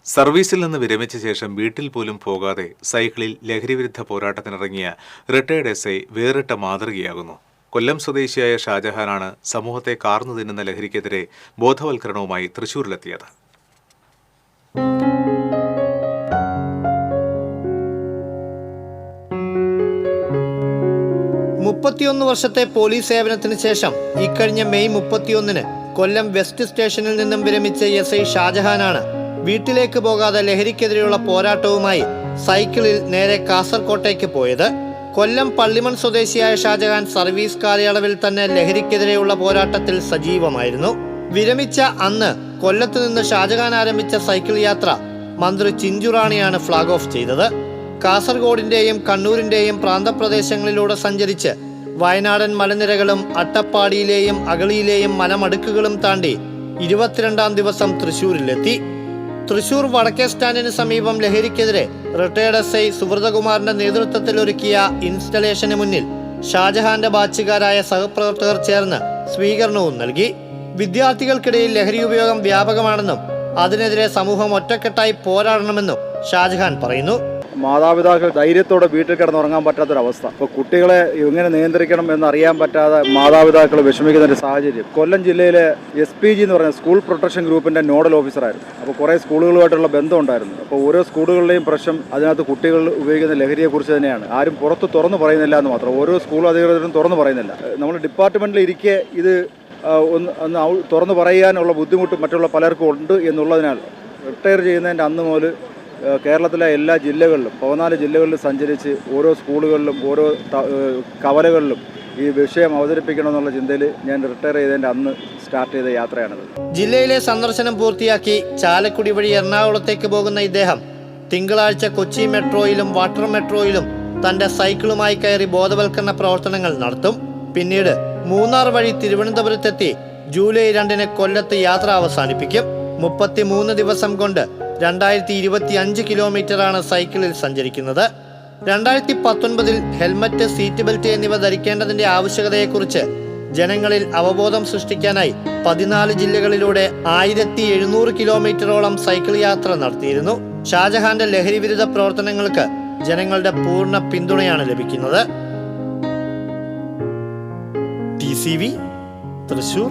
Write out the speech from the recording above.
സർവീസിൽ നിന്ന് വിരമിച്ച ശേഷം വീട്ടിൽ പോലും പോകാതെ സൈക്കിളിൽ ലഹരിവിരുദ്ധ പോരാട്ടത്തിനിറങ്ങിയ റിട്ടയർഡ് എസ്ഐ വേറിട്ട മാതൃകയാകുന്നു. കൊല്ലം സ്വദേശിയായ ഷാജഹാനാണ് സമൂഹത്തെ കാർന്നു തിന്നുന്ന ലഹരിക്കെതിരെ ബോധവൽക്കരണവുമായി തൃശൂരിലെത്തിയത്. വർഷത്തെ പോലീസ് സേവനത്തിന് ശേഷം ഇക്കഴിഞ്ഞ മെയ് 31 കൊല്ലം വെസ്റ്റ് സ്റ്റേഷനിൽ നിന്നും വിരമിച്ച എസ്ഐ ഷാജഹാനാണ് വീട്ടിലേക്ക് പോകാതെ ലഹരിക്കെതിരെയുള്ള പോരാട്ടവുമായി സൈക്കിളിൽ നേരെ കാസർകോട്ടേക്ക് പോയത്. കൊല്ലം പള്ളിമൺ സ്വദേശിയായ ഷാജഹാൻ സർവീസ് കാലയളവിൽ തന്നെ ലഹരിക്കെതിരെയുള്ള പോരാട്ടത്തിൽ സജീവമായിരുന്നു. വിരമിച്ച അന്ന് കൊല്ലത്ത് നിന്ന് ഷാജഹാൻ ആരംഭിച്ച സൈക്കിൾ യാത്ര മന്ത്രി ചിഞ്ചുറാണിയാണ് ഫ്ലാഗ് ഓഫ് ചെയ്തത്. കാസർഗോഡിന്റെയും കണ്ണൂരിന്റെയും പ്രാന്തപ്രദേശങ്ങളിലൂടെ സഞ്ചരിച്ച് വയനാടൻ മലനിരകളും അട്ടപ്പാടിയിലെയും അഗളിയിലെയും മലമടുക്കുകളും താണ്ടി 22-ാം ദിവസം തൃശൂരിലെത്തി. തൃശൂർ വടക്കേ സ്റ്റാൻഡിന് സമീപം ലഹരിക്കെതിരെ റിട്ടയർഡ് എസ്ഐ സുബ്രതകുമാറിന്റെ നേതൃത്വത്തിൽ ഒരുക്കിയ ഇൻസ്റ്റലേഷന് മുന്നിൽ ഷാജഹാന്റെ ബാച്ചുകാരായ സഹപ്രവർത്തകർ ചേർന്ന് സ്വീകരണവും നൽകി. വിദ്യാർത്ഥികൾക്കിടയിൽ ലഹരി ഉപയോഗം വ്യാപകമാണെന്നും അതിനെതിരെ സമൂഹം ഒറ്റക്കെട്ടായി പോരാടണമെന്നും ഷാജഹാൻ പറയുന്നു. മാതാപിതാക്കൾ ധൈര്യത്തോടെ വീട്ടിൽ കിടന്നുറങ്ങാൻ പറ്റാത്തൊരവസ്ഥ. ഇപ്പോൾ കുട്ടികളെ എങ്ങനെ നിയന്ത്രിക്കണം എന്നറിയാൻ പറ്റാതെ മാതാപിതാക്കൾ വിഷമിക്കുന്ന ഒരു സാഹചര്യം. കൊല്ലം ജില്ലയിലെ SPG എന്ന് പറയുന്ന സ്കൂൾ പ്രൊട്ടക്ഷൻ ഗ്രൂപ്പിന്റെ നോഡൽ ഓഫീസറായിരുന്നു. അപ്പോൾ കുറേ സ്കൂളുകളുമായിട്ടുള്ള ബന്ധം ഉണ്ടായിരുന്നു. അപ്പോൾ ഓരോ സ്കൂളുകളുടെയും പ്രശ്നം അതിനകത്ത് കുട്ടികൾ ഉപയോഗിക്കുന്ന ലഹരിയെക്കുറിച്ച് തന്നെയാണ്. ആരും പുറത്ത് തുറന്നു പറയുന്നില്ല എന്ന് മാത്രം. ഓരോ സ്കൂൾ അധികൃതരും തുറന്നു പറയുന്നില്ല. നമ്മൾ ഡിപ്പാർട്ട്മെന്റിൽ ഇരിക്കെ ഇത് ഒന്ന് തുറന്നു പറയാനുള്ള ബുദ്ധിമുട്ട് മറ്റുള്ള പലർക്കും ഉണ്ട് എന്നുള്ളതിനാൽ റിട്ടയർ ചെയ്യുന്നതിൻ്റെ അന്ന് മുതൽ കേരളത്തിലെ എല്ലാ ജില്ലകളിലും 14 ജില്ലകളിലും സഞ്ചരിച്ച് ഓരോ സ്കൂളുകളിലും ഓരോ കവലകളിലും ഈ വിഷയം അവതരിപ്പിക്കണമെന്നുള്ള ചിന്തയിൽ ഞാൻ റിട്ടയർ ചെയ്തതിൻ്റെ അന്ന് സ്റ്റാർട്ട് ചെയ്ത യാത്രയാണിത്. ജില്ലയിലെ സന്ദർശനം പൂർത്തിയാക്കി ചാലക്കുടി വഴി എറണാകുളത്തേക്ക് പോകുന്ന ഇദ്ദേഹം തിങ്കളാഴ്ച കൊച്ചി മെട്രോയിലും വാട്ടർ മെട്രോയിലും തന്റെ സൈക്കിളുമായി കയറി ബോധവൽക്കരണ പ്രവർത്തനങ്ങൾ നടത്തും. പിന്നീട് മൂന്നാർ വഴി തിരുവനന്തപുരത്തെത്തി ജൂലൈ 2 കൊല്ലത്ത് യാത്ര അവസാനിപ്പിക്കും. 33 ദിവസം കൊണ്ട് 2025 കിലോമീറ്ററാണ് സൈക്കിളിൽ സഞ്ചരിക്കുന്നത്. 2019 ഹെൽമറ്റ്, സീറ്റ് ബെൽറ്റ് എന്നിവ ധരിക്കേണ്ടതിന്റെ ആവശ്യകതയെക്കുറിച്ച് ജനങ്ങളിൽ അവബോധം സൃഷ്ടിക്കാനായി 14 ജില്ലകളിലൂടെ 1700 കിലോമീറ്ററോളം സൈക്കിൾ യാത്ര നടത്തിയിരുന്നു. ഷാജഹാന്റെ ലഹരി വിരുദ്ധ പ്രവർത്തനങ്ങൾക്ക് ജനങ്ങളുടെ പൂർണ്ണ പിന്തുണയാണ് ലഭിക്കുന്നത്. TCV തൃശൂർ.